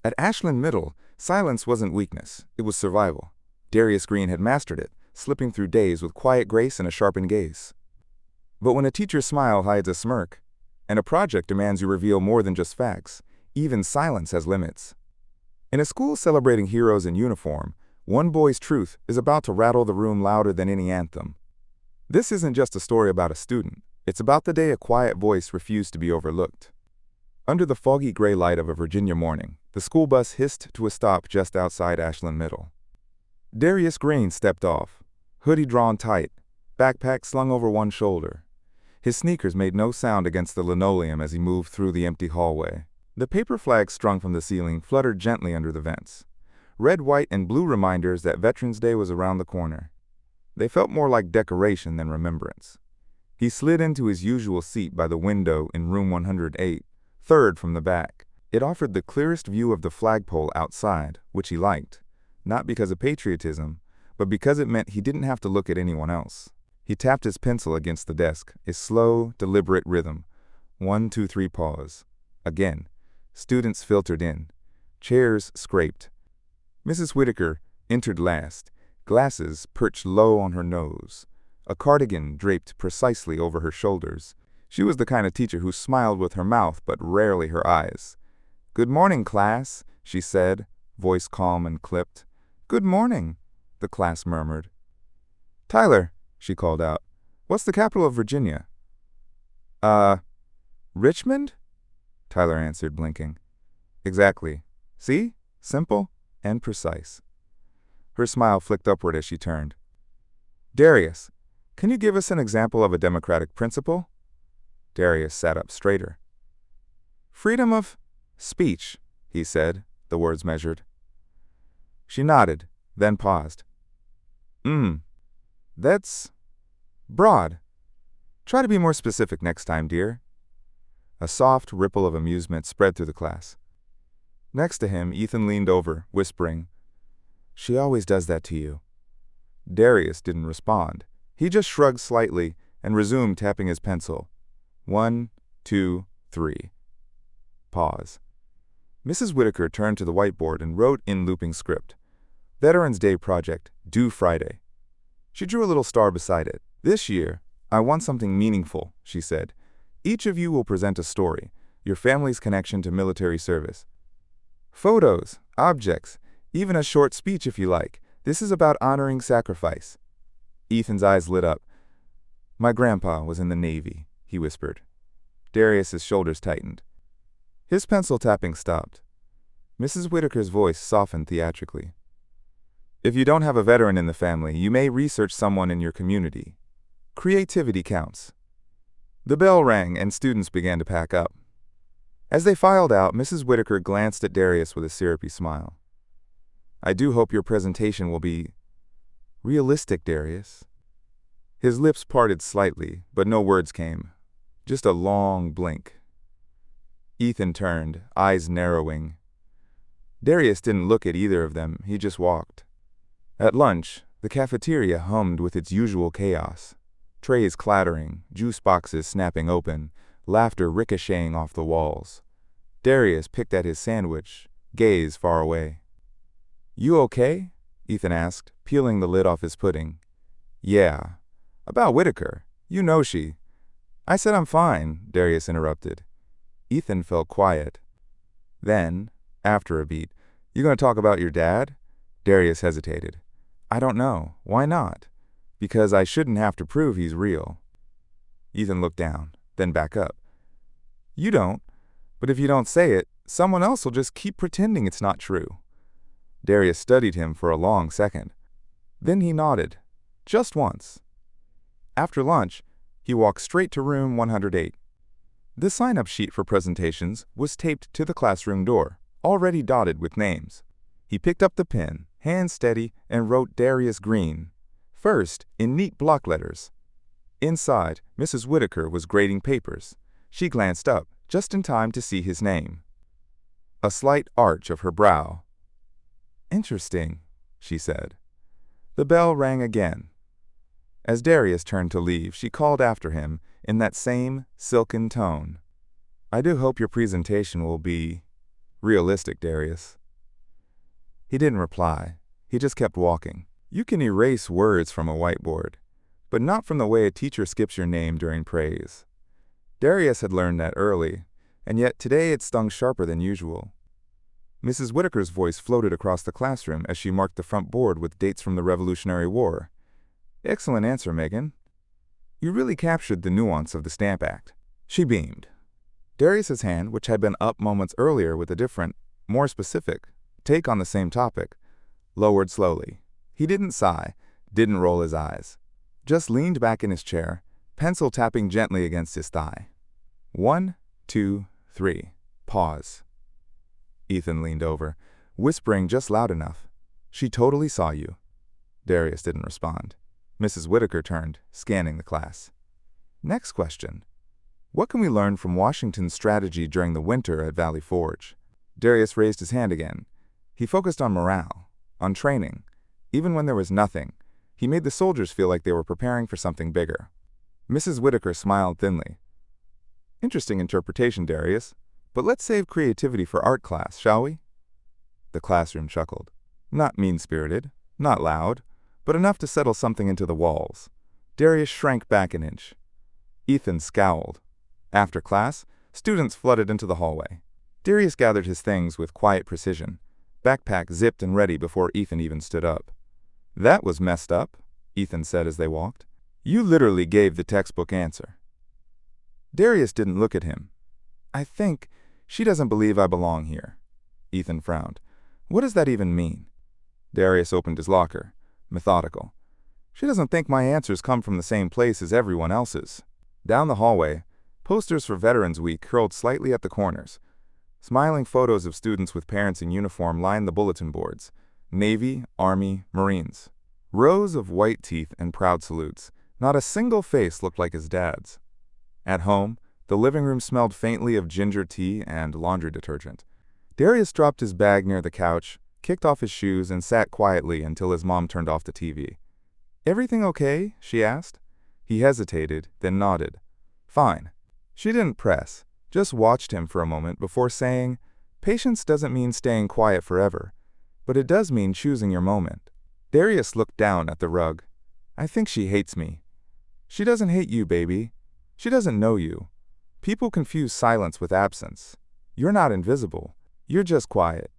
At Ashland Middle, silence wasn't weakness, it was survival. Darius Green had mastered it, slipping through days with quiet grace and a sharpened gaze. But when a teacher's smile hides a smirk, and a project demands you reveal more than just facts, even silence has limits. In a school celebrating heroes in uniform, one boy's truth is about to rattle the room louder than any anthem. This isn't just a story about a student, it's about the day a quiet voice refused to be overlooked. Under the foggy gray light of a Virginia morning, the school bus hissed to a stop just outside Ashland Middle. Darius Green stepped off, hoodie drawn tight, backpack slung over one shoulder. His sneakers made no sound against the linoleum as he moved through the empty hallway. The paper flags strung from the ceiling fluttered gently under the vents. Red, white, and blue reminders that Veterans Day was around the corner. They felt more like decoration than remembrance. He slid into his usual seat by the window in room 108, third from the back. It offered the clearest view of the flagpole outside, which he liked, not because of patriotism, but because it meant he didn't have to look at anyone else. He tapped his pencil against the desk, a slow, deliberate rhythm. 1, 2, 3, pause. Again. Students filtered in. Chairs scraped. Mrs. Whitaker entered last, glasses perched low on her nose, a cardigan draped precisely over her shoulders. She was the kind of teacher who smiled with her mouth but rarely her eyes. "Good morning, class," she said, voice calm and clipped. "Good morning," the class murmured. "Tyler," she called out, "what's the capital of Virginia?" Richmond?" Tyler answered, blinking. "Exactly. See? Simple and precise." Her smile flicked upward as she turned. "Darius, can you give us an example of a democratic principle?" Darius sat up straighter. "Freedom of speech," he said, the words measured. She nodded, then paused. That's broad. Try to be more specific next time, dear." A soft ripple of amusement spread through the class. Next to him, Ethan leaned over, whispering, "She always does that to you." Darius didn't respond. He just shrugged slightly and resumed tapping his pencil. 1, 2, 3. Pause. Mrs. Whitaker turned to the whiteboard and wrote in looping script, "Veterans Day Project, due Friday." She drew a little star beside it. "This year, I want something meaningful," she said. "Each of you will present a story, your family's connection to military service. Photos, objects, even a short speech if you like. This is about honoring sacrifice." Ethan's eyes lit up. "My grandpa was in the Navy," he whispered. Darius's shoulders tightened. His pencil tapping stopped. Mrs. Whitaker's voice softened theatrically. "If you don't have a veteran in the family, you may research someone in your community. Creativity counts." The bell rang and students began to pack up. As they filed out, Mrs. Whitaker glanced at Darius with a syrupy smile. "I do hope your presentation will be realistic, Darius." His lips parted slightly, but no words came. Just a long blink. Ethan turned, eyes narrowing. Darius didn't look at either of them, he just walked. At lunch, the cafeteria hummed with its usual chaos. Trays clattering, juice boxes snapping open, laughter ricocheting off the walls. Darius picked at his sandwich, gaze far away. "You okay?" Ethan asked, peeling the lid off his pudding. "Yeah. About Whitaker. You know she—" "I said I'm fine," Darius interrupted. Ethan felt quiet. Then, after a beat, "You gonna talk about your dad?" Darius hesitated. "I don't know. Why not?" "Because I shouldn't have to prove he's real." Ethan looked down, then back up. "You don't, but if you don't say it, someone else will just keep pretending it's not true." Darius studied him for a long second. Then he nodded, just once. After lunch, he walked straight to room 108. The sign-up sheet for presentations was taped to the classroom door, already dotted with names. He picked up the pen, hand steady, and wrote Darius Green, first in neat block letters. Inside, Mrs. Whitaker was grading papers. She glanced up, just in time to see his name. A slight arch of her brow. "Interesting," she said. The bell rang again. As Darius turned to leave, she called after him in that same silken tone. "I do hope your presentation will be Realistic, Darius. He didn't reply. He just kept walking. You can erase words from a whiteboard, but not from the way a teacher skips your name during praise. Darius had learned that early, and yet today it stung sharper than usual. Mrs. Whitaker's voice floated across the classroom as she marked the front board with dates from the Revolutionary War. Excellent answer, Megan. You really captured the nuance of the Stamp Act. She beamed. Darius's hand, which had been up moments earlier with a different, more specific, take on the same topic, lowered slowly. He didn't sigh, didn't roll his eyes. Just leaned back in his chair, pencil tapping gently against his thigh. 1, 2, 3. Pause. Ethan leaned over, whispering just loud enough. She totally saw you. Darius didn't respond. Mrs. Whitaker turned, scanning the class. Next question. What can we learn from Washington's strategy during the winter at Valley Forge? Darius raised his hand again. He focused on morale, on training. Even when there was nothing, he made the soldiers feel like they were preparing for something bigger. Mrs. Whitaker smiled thinly. Interesting interpretation, Darius. But let's save creativity for art class, shall we? The classroom chuckled. Not mean-spirited, not loud, but enough to settle something into the walls. Darius shrank back an inch. Ethan scowled. After class, students flooded into the hallway. Darius gathered his things with quiet precision, backpack zipped and ready before Ethan even stood up. That was messed up, Ethan said as they walked. You literally gave the textbook answer. Darius didn't look at him. I think she doesn't believe I belong here. Ethan frowned. What does that even mean? Darius opened his locker, methodical. She doesn't think my answers come from the same place as everyone else's. Down the hallway, posters for Veterans Week curled slightly at the corners. Smiling photos of students with parents in uniform lined the bulletin boards. Navy, Army, Marines. Rows of white teeth and proud salutes. Not a single face looked like his dad's. At home, the living room smelled faintly of ginger tea and laundry detergent. Darius dropped his bag near the couch, kicked off his shoes, and sat quietly until his mom turned off the TV. Everything okay? She asked. He hesitated, then nodded. Fine. She didn't press, just watched him for a moment before saying, Patience doesn't mean staying quiet forever, but it does mean choosing your moment. Darius looked down at the rug. I think she hates me. She doesn't hate you, baby. She doesn't know you. People confuse silence with absence. You're not invisible. You're just quiet.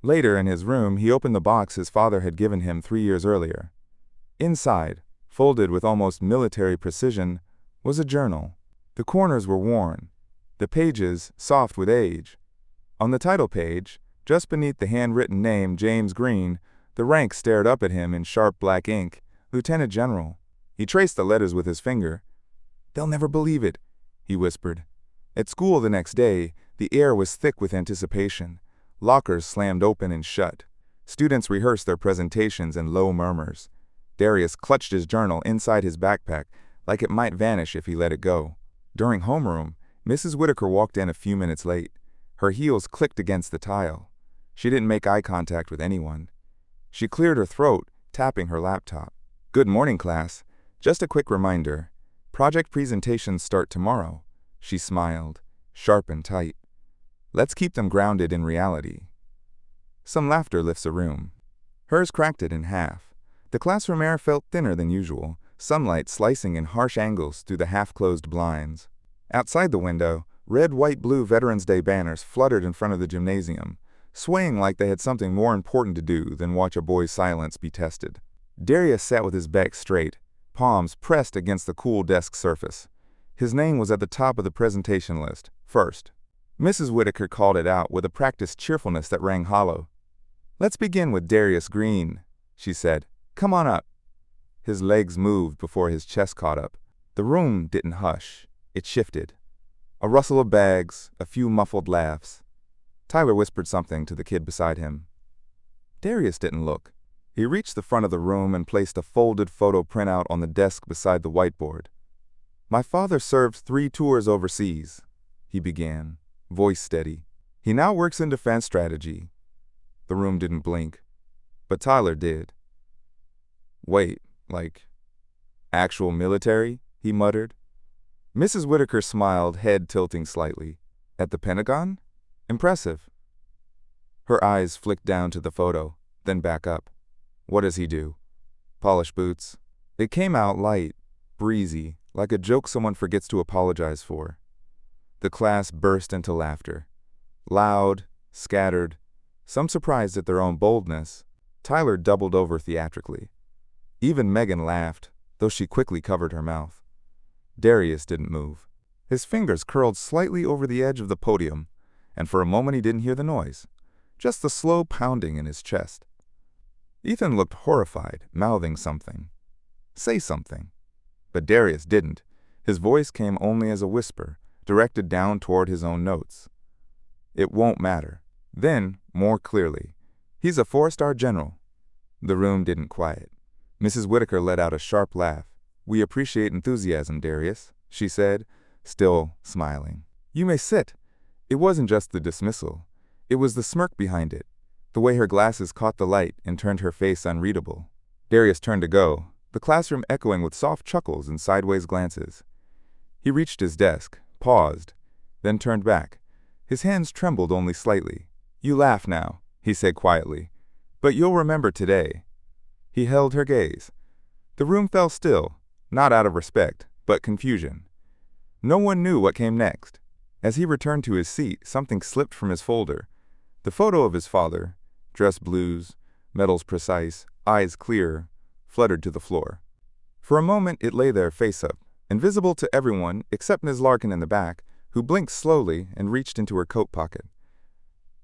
Later in his room, he opened the box his father had given him 3 years earlier. Inside, folded with almost military precision, was a journal. The corners were worn, the pages soft with age. On the title page, just beneath the handwritten name James Green, the rank stared up at him in sharp black ink, Lieutenant General. He traced the letters with his finger. They'll never believe it, he whispered. At school the next day, the air was thick with anticipation. Lockers slammed open and shut. Students rehearsed their presentations in low murmurs. Darius clutched his journal inside his backpack like it might vanish if he let it go. During homeroom, Mrs. Whitaker walked in a few minutes late. Her heels clicked against the tile. She didn't make eye contact with anyone. She cleared her throat, tapping her laptop. Good morning, class. Just a quick reminder. Project presentations start tomorrow. She smiled, sharp and tight. Let's keep them grounded in reality. Some laughter lifts a room. Hers cracked it in half. The classroom air felt thinner than usual, sunlight slicing in harsh angles through the half-closed blinds. Outside the window, red, white, blue Veterans Day banners fluttered in front of the gymnasium, swaying like they had something more important to do than watch a boy's silence be tested. Darius sat with his back straight, palms pressed against the cool desk surface. His name was at the top of the presentation list, first. Mrs. Whitaker called it out with a practiced cheerfulness that rang hollow. Let's begin with Darius Green, she said. Come on up. His legs moved before his chest caught up. The room didn't hush. It shifted. A rustle of bags, a few muffled laughs. Tyler whispered something to the kid beside him. Darius didn't look. He reached the front of the room and placed a folded photo printout on the desk beside the whiteboard. My father served 3 tours overseas, he began, voice steady. He now works in defense strategy. The room didn't blink, but Tyler did. Wait, like, actual military? He muttered. Mrs. Whitaker smiled, head tilting slightly. At the Pentagon? Impressive. Her eyes flicked down to the photo, then back up. What does he do? Polish boots. It came out light, breezy, like a joke someone forgets to apologize for. The class burst into laughter. Loud, scattered, some surprised at their own boldness. Tyler doubled over theatrically. Even Megan laughed, though she quickly covered her mouth. Darius didn't move. His fingers curled slightly over the edge of the podium, and for a moment he didn't hear the noise, just the slow pounding in his chest. Ethan looked horrified, mouthing something. Say something. But Darius didn't. His voice came only as a whisper, directed down toward his own notes. It won't matter. Then, more clearly, he's a 4-star general. The room didn't quiet. Mrs. Whitaker let out a sharp laugh. We appreciate enthusiasm, Darius, she said, still smiling. You may sit. It wasn't just the dismissal. It was the smirk behind it, the way her glasses caught the light and turned her face unreadable. Darius turned to go, the classroom echoing with soft chuckles and sideways glances. He reached his desk, paused, then turned back. His hands trembled only slightly. You laugh now, he said quietly, but you'll remember today. He held her gaze. The room fell still, not out of respect, but confusion. No one knew what came next. As he returned to his seat, something slipped from his folder. The photo of his father, dress blues, medals precise, eyes clear, fluttered to the floor. For a moment it lay there face up, invisible to everyone except Ms. Larkin in the back, who blinked slowly and reached into her coat pocket.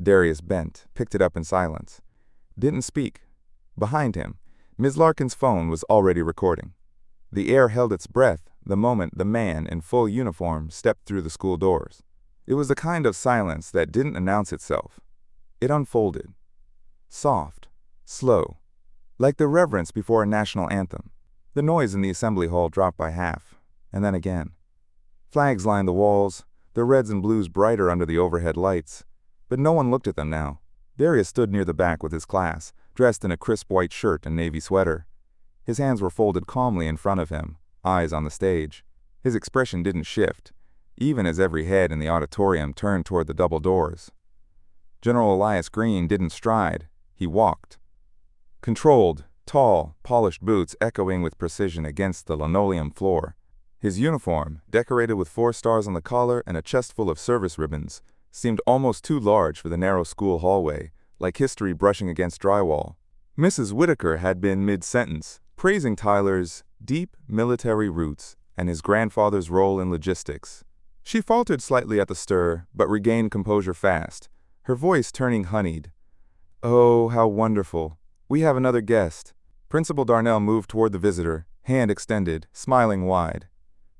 Darius bent, picked it up in silence. Didn't speak. Behind him, Ms. Larkin's phone was already recording. The air held its breath the moment the man in full uniform stepped through the school doors. It was the kind of silence that didn't announce itself. It unfolded. Soft, slow, like the reverence before a national anthem. The noise in the assembly hall dropped by half, and then again. Flags lined the walls, their reds and blues brighter under the overhead lights, but no one looked at them now. Darius stood near the back with his class, dressed in a crisp white shirt and navy sweater. His hands were folded calmly in front of him, eyes on the stage. His expression didn't shift, even as every head in the auditorium turned toward the double doors. General Elias Green didn't stride, he walked. Controlled, tall, polished boots echoing with precision against the linoleum floor. His uniform, decorated with 4 stars on the collar and a chest full of service ribbons, seemed almost too large for the narrow school hallway, like history brushing against drywall. Mrs. Whitaker had been mid-sentence, praising Tyler's deep military roots and his grandfather's role in logistics. She faltered slightly at the stir, but regained composure fast, her voice turning honeyed. Oh, how wonderful. We have another guest. Principal Darnell moved toward the visitor, hand extended, smiling wide.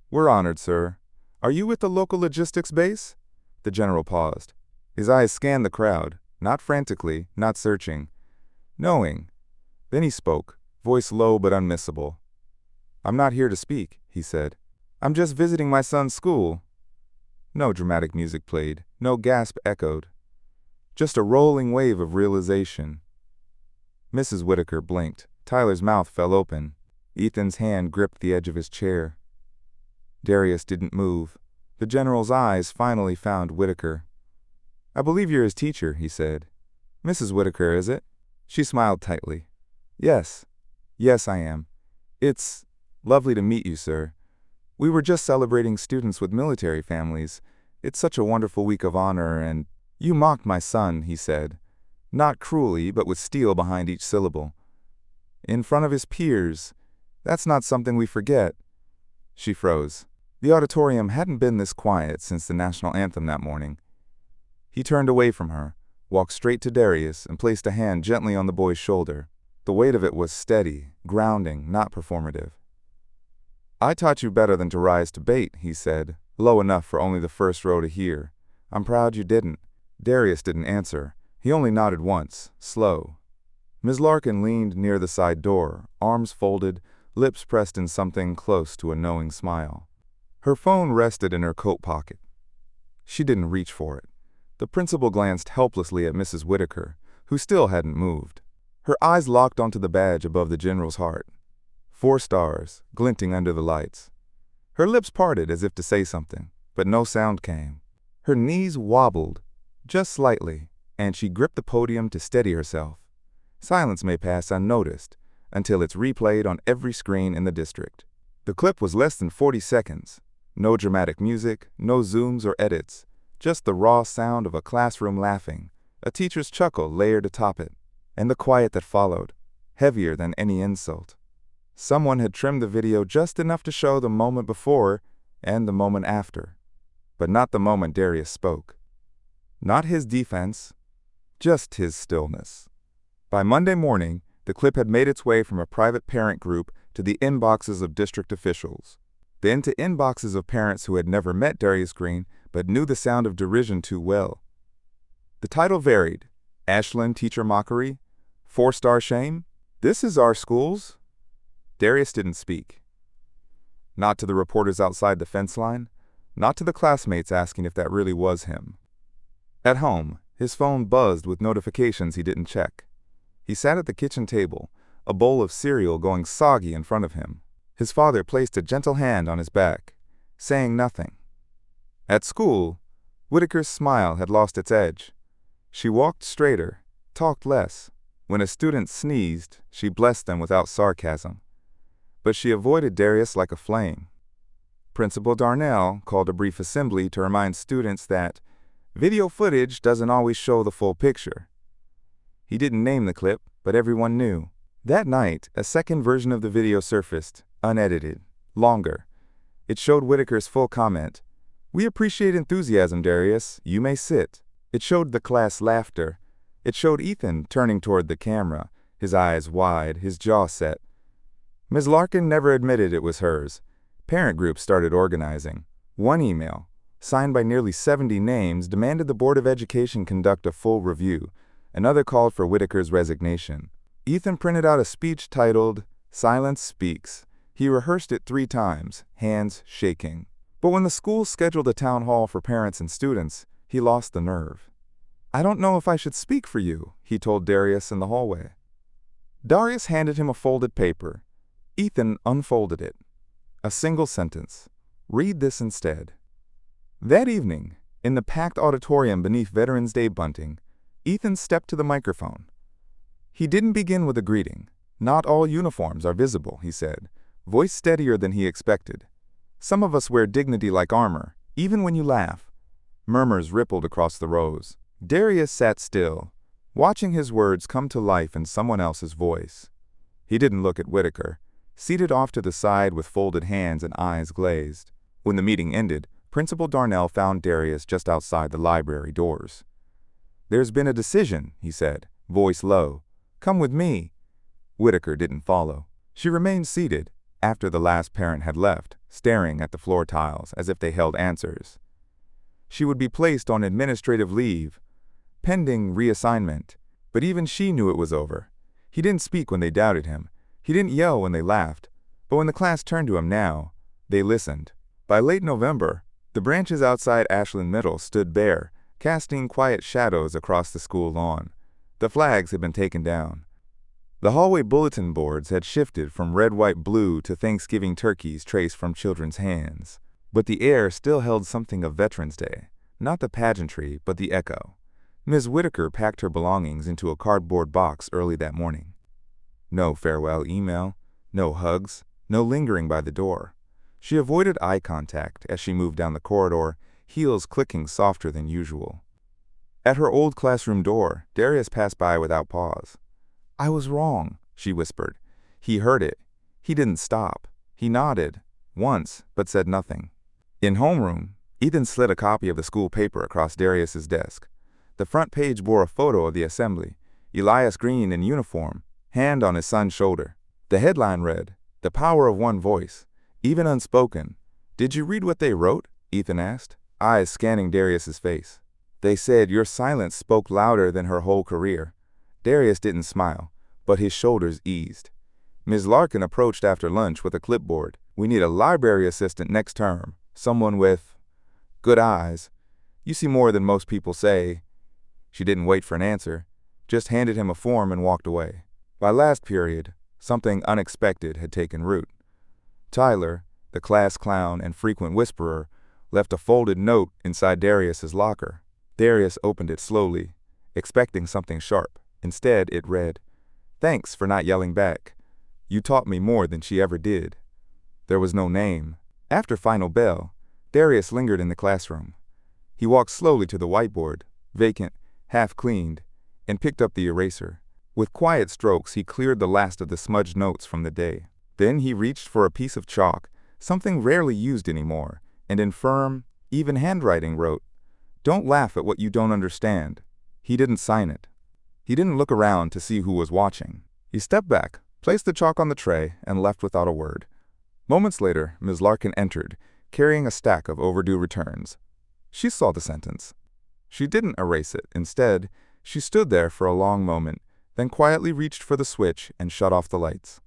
We're honored, sir. Are you with the local logistics base? The general paused. His eyes scanned the crowd, not frantically, not searching. Knowing. Then he spoke, voice low but unmissable. I'm not here to speak, he said. I'm just visiting my son's school. No dramatic music played, no gasp echoed. Just a rolling wave of realization. Mrs. Whitaker blinked. Tyler's mouth fell open. Ethan's hand gripped the edge of his chair. Darius didn't move. The general's eyes finally found Whitaker. I believe you're his teacher, he said. Mrs. Whitaker, is it? She smiled tightly. Yes. Yes, I am. It's lovely to meet you, sir. We were just celebrating students with military families. It's such a wonderful week of honor, and you mocked my son, he said. Not cruelly, but with steel behind each syllable. In front of his peers. That's not something we forget. She froze. The auditorium hadn't been this quiet since the national anthem that morning. He turned away from her, walked straight to Darius, and placed a hand gently on the boy's shoulder. The weight of it was steady, grounding, not performative. I taught you better than to rise to bait, he said, low enough for only the first row to hear. I'm proud you didn't. Darius didn't answer. He only nodded once, slow. Ms. Larkin leaned near the side door, arms folded, lips pressed in something close to a knowing smile. Her phone rested in her coat pocket. She didn't reach for it. The principal glanced helplessly at Mrs. Whitaker, who still hadn't moved. Her eyes locked onto the badge above the general's heart. 4 stars, glinting under the lights. Her lips parted as if to say something, but no sound came. Her knees wobbled, just slightly, and she gripped the podium to steady herself. Silence may pass unnoticed until it's replayed on every screen in the district. The clip was less than 40 seconds. No dramatic music, no zooms or edits, just the raw sound of a classroom laughing, a teacher's chuckle layered atop it, and the quiet that followed, heavier than any insult. Someone had trimmed the video just enough to show the moment before and the moment after, but not the moment Darius spoke. Not his defense, just his stillness. By Monday morning, the clip had made its way from a private parent group to the inboxes of district officials, then to inboxes of parents who had never met Darius Green but knew the sound of derision too well. The title varied: Ashland Teacher Mockery, 4-Star Shame, This is Our Schools. Darius didn't speak. Not to the reporters outside the fence line, not to the classmates asking if that really was him. At home, his phone buzzed with notifications he didn't check. He sat at the kitchen table, a bowl of cereal going soggy in front of him. His father placed a gentle hand on his back, saying nothing. At school, Whitaker's smile had lost its edge. She walked straighter, talked less. When a student sneezed, she blessed them without sarcasm. But she avoided Darius like a flame. Principal Darnell called a brief assembly to remind students that video footage doesn't always show the full picture. He didn't name the clip, but everyone knew. That night, a second version of the video surfaced, unedited, longer. It showed Whitaker's full comment. "We appreciate enthusiasm, Darius. You may sit." It showed the class laughter. It showed Ethan turning toward the camera, his eyes wide, his jaw set. Ms. Larkin never admitted it was hers. Parent groups started organizing. One email, signed by nearly 70 names, demanded the Board of Education conduct a full review. Another called for Whitaker's resignation. Ethan printed out a speech titled, "Silence Speaks." He rehearsed it 3 times, hands shaking. But when the school scheduled a town hall for parents and students, he lost the nerve. "I don't know if I should speak for you," he told Darius in the hallway. Darius handed him a folded paper. Ethan unfolded it. A single sentence. "Read this instead." That evening, in the packed auditorium beneath Veterans Day bunting, Ethan stepped to the microphone. He didn't begin with a greeting. "Not all uniforms are visible," he said, voice steadier than he expected. "Some of us wear dignity like armor, even when you laugh." Murmurs rippled across the rows. Darius sat still, watching his words come to life in someone else's voice. He didn't look at Whitaker, seated off to the side with folded hands and eyes glazed. When the meeting ended, Principal Darnell found Darius just outside the library doors. "There's been a decision," he said, voice low. "Come with me." Whitaker didn't follow. She remained seated, after the last parent had left, staring at the floor tiles as if they held answers. She would be placed on administrative leave, pending reassignment, but even she knew it was over. He didn't speak when they doubted him. He didn't yell when they laughed, but when the class turned to him now, they listened. By late November, the branches outside Ashland Middle stood bare, casting quiet shadows across the school lawn. The flags had been taken down. The hallway bulletin boards had shifted from red, white, blue to Thanksgiving turkeys traced from children's hands. But the air still held something of Veterans Day, not the pageantry, but the echo. Ms. Whitaker packed her belongings into a cardboard box early that morning. No farewell email, no hugs, no lingering by the door. She avoided eye contact as she moved down the corridor, heels clicking softer than usual. At her old classroom door, Darius passed by without pause. "I was wrong," she whispered. He heard it. He didn't stop. He nodded, once, but said nothing. In homeroom, Ethan slid a copy of the school paper across Darius's desk. The front page bore a photo of the assembly, Elias Green in uniform, hand on his son's shoulder. The headline read, "The Power of One Voice," even unspoken. "Did you read what they wrote?" Ethan asked, eyes scanning Darius's face. "They said your silence spoke louder than her whole career." Darius didn't smile, but his shoulders eased. Ms. Larkin approached after lunch with a clipboard. "We need a library assistant next term, someone with good eyes. You see more than most people say." She didn't wait for an answer, just handed him a form and walked away. By last period, something unexpected had taken root. Tyler, the class clown and frequent whisperer, left a folded note inside Darius's locker. Darius opened it slowly. expecting something sharp. Instead, it read, "Thanks for not yelling back. You taught me more than she ever did." There was no name. After final bell, Darius lingered in the classroom. He walked slowly to the whiteboard, vacant, half-cleaned, and picked up the eraser. With quiet strokes, he cleared the last of the smudged notes from the day. Then he reached for a piece of chalk, something rarely used anymore, and in firm, even handwriting wrote, "Don't laugh at what you don't understand." He didn't sign it. He didn't look around to see who was watching. He stepped back, placed the chalk on the tray, and left without a word. Moments later, Ms. Larkin entered, carrying a stack of overdue returns. She saw the sentence. She didn't erase it. Instead, she stood there for a long moment, then quietly reached for the switch and shut off the lights.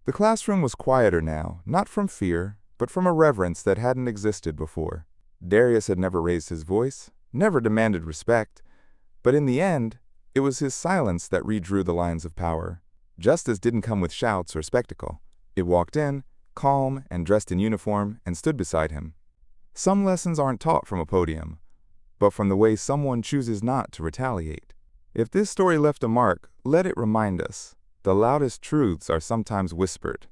The classroom was quieter now, not from fear, but from a reverence that hadn't existed before. Darius had never raised his voice, never demanded respect, but in the end, it was his silence that redrew the lines of power. Justice didn't come with shouts or spectacle. It walked in, calm and dressed in uniform, and stood beside him. Some lessons aren't taught from a podium, but from the way someone chooses not to retaliate. If this story left a mark, let it remind us, the loudest truths are sometimes whispered.